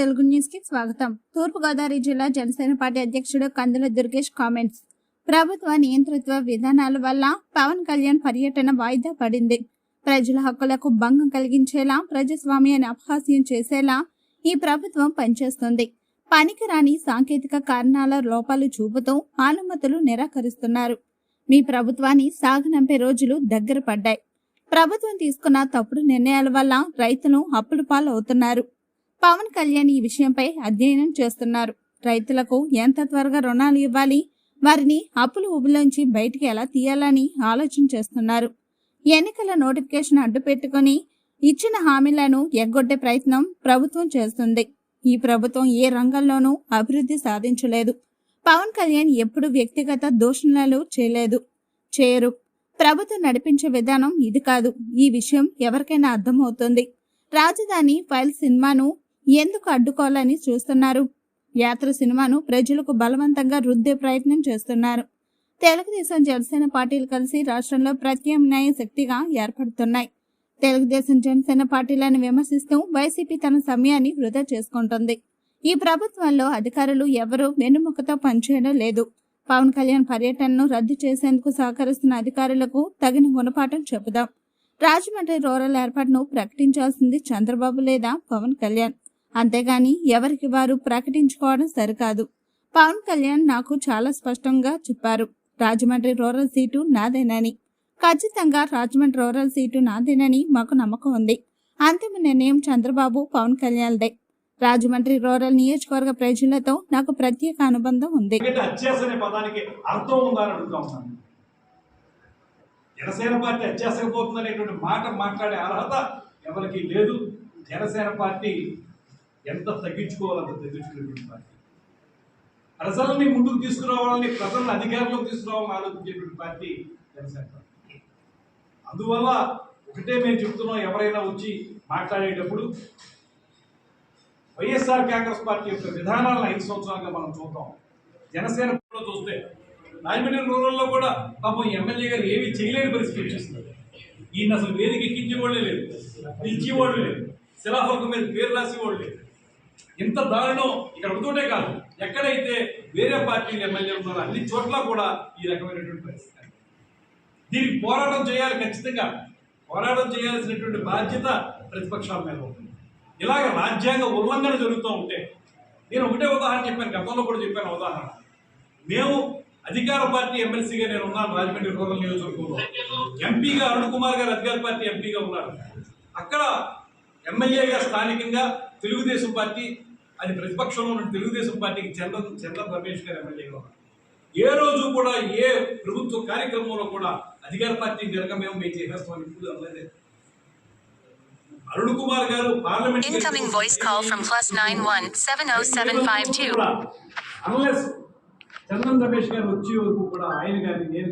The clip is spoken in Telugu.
తెలుగు న్యూస్ కి స్వాగతం. తూర్పుగోదావరి జిల్లా జనసేన పార్టీ అధ్యక్షుడు కందుల దుర్గేష్ కామెంట్స్. ప్రభుత్వ నియంతృత్వ విధానాల వల్ల పవన్ కళ్యాణ్ పర్యటన వాయిదా పడింది. ప్రజల హక్కులకు భంగం కలిగించేలా, ప్రజాస్వామ్యాన్ని అపహాస్యం చేసేలా ఈ ప్రభుత్వం పనిచేస్తుంది. పనికిరాని సాంకేతిక కారణాల లోపాలు చూపుతూ అనుమతులు నిరాకరిస్తున్నారు. మీ ప్రభుత్వాన్ని సాగనంపే రోజులు దగ్గర పడ్డాయి. ప్రభుత్వం తీసుకున్న తప్పుడు నిర్ణయాల వల్ల రైతులు అప్పుల పాలవుతున్నారు. పవన్ కళ్యాణ్ ఈ విషయంపై అధ్యయనం చేస్తున్నారు. రైతులకు ఎంత త్వరగా రుణాలు ఇవ్వాలి, వారిని అప్పుల ఊబిలోంచి బయటికి ఎలా తీయాలని ఆలోచన చేస్తున్నారు. ఎన్నికల నోటిఫికేషన్ అడ్డు పెట్టుకుని ఇచ్చిన హామీలను ఎగ్గొట్టే ప్రయత్నం ప్రభుత్వం చేస్తుంది. ఈ ప్రభుత్వం ఏ రంగంలోనూ అభివృద్ధి సాధించలేదు. పవన్ కళ్యాణ్ ఎప్పుడు వ్యక్తిగత దూషణలు చేయరు. ప్రభుత్వం నడిపించే విధానం ఇది కాదు. ఈ విషయం ఎవరికైనా అర్థమవుతుంది. రాజధాని ఫైల్ సినిమాను ఎందుకు అడ్డుకోవాలని చూస్తున్నారు? యాత్ర సినిమాను ప్రజలకు బలవంతంగా రుద్దే ప్రయత్నం చేస్తున్నారు. తెలుగుదేశం జనసేన పార్టీలు కలిసి రాష్ట్రంలో ప్రత్యామ్నాయ శక్తిగా ఏర్పడుతున్నాయి. తెలుగుదేశం జనసేన పార్టీలను విమర్శిస్తూ వైసీపీ తన సమయాన్ని వృధా చేసుకుంటుంది. ఈ ప్రభుత్వంలో అధికారులు ఎవరూ వెన్నుముకతో పనిచేయడం లేదు. పవన్ కళ్యాణ్ పర్యటనను రద్దు చేసేందుకు సహకరిస్తున్న అధికారులకు తగిన గుణపాఠం చెబుదాం. రాజమండ్రి రూరల్ ఏర్పాటును ప్రకటించాల్సింది చంద్రబాబు లేదా పవన్ కళ్యాణ్. అంతేగాని ఎవరికి వారు ప్రకటించుకోవడం సరికాదు. పవన్ కళ్యాణ్ నాకు చాలా స్పష్టంగా చెప్పారు, రాజమండ్రి రూరల్ సీటు నాదేనని. ఖచ్చితంగా రాజమండ్రి రూరల్ సీటు నాదేనని మాకు నమ్మకం ఉంది. అంతిమ నిర్ణయం చంద్రబాబు పవన్ కళ్యాణ్దే. రాజమండ్రి రూరల్ నియోజకవర్గ ప్రజలతో నాకు ప్రత్యేక అనుబంధం ఉంది. జనసేన పార్టీ అత్యాసకపోతుందనేటువంటి మాట మాట్లాడే అర్హత ఎవరికి లేదు. జనసేన పార్టీ ఎంత తగ్గించుకోవాలంత తగ్గించుకునేటువంటి పార్టీ. ప్రజల్ని ముందుకు తీసుకురావాలని, ప్రజలను అధికారంలోకి తీసుకురావాలని ఆలోచించేటువంటి పార్టీ జనసేన పార్టీ. అందువల్ల ఒకటే మేము చెప్తున్నాం, ఎవరైనా వచ్చి మాట్లాడేటప్పుడు వైఎస్ఆర్ కాంగ్రెస్ పార్టీ యొక్క విధానాలను 5 సంవత్సరాలుగా మనం చూద్దాం. జనసేన చూస్తే రాజమండ్రి రూరల్లో కూడా పాపం ఎమ్మెల్యే గారు ఏమీ చేయలేని పరిస్థితి వచ్చేస్తుంది. ఈయన అసలు వేదిక ఎక్కించేవాళ్ళే లేదు, పిలిచేవాళ్ళు లేదు, శిలాఫలకం మీద పేరు రాసేవాళ్ళు లేదు. ఇంత దారుణం ఇక్కడ ఒకతోటే కాదు, ఎక్కడైతే వేరే పార్టీలు ఎమ్మెల్యేలు ఉన్నారో అన్ని చోట్ల కూడా ఈ రకమైనటువంటి పరిస్థితి. దీనికి పోరాటం చేయాలి. ఖచ్చితంగా పోరాటం చేయాల్సినటువంటి బాధ్యత ప్రతిపక్షాల మీద ఉంటుంది. ఇలాగ రాజ్యాంగ ఉల్లంఘన జరుగుతూ ఉంటే, నేను ఒకటే ఉదాహరణ చెప్పాను, గతంలో కూడా చెప్పాను ఉదాహరణ. మేము అధికార పార్టీ ఎమ్మెల్సీగా నేను ఉన్నాను రాజమండ్రి రూరల్ నియోజకవర్గంలో. ఎంపీగా అరుణ్ కుమార్ గారు అధికార పార్టీ ఎంపీగా ఉన్నారు. అక్కడ ఎమ్మెల్యేగా స్థానికంగా తెలుగుదేశం పార్టీ, అది ప్రతిపక్షంలో ఉన్న తెలుగుదేశం పార్టీకి చంద్ర రమేష్ గారు ఎమ్మెల్యేగా ఉన్నారు. ఏ రోజు కూడా ఏ ప్రభుత్వ కార్యక్రమంలో కూడా అధికార పార్టీ జరగ మేము చేసేస్తామని ఇప్పుడు అనలేదు. అరుణ్ కుమార్ గారు పార్లమెంట్ అన్లెస్ చంద్ర రమేష్ గారు వచ్చే వరకు కూడా ఆయన గారిని నేను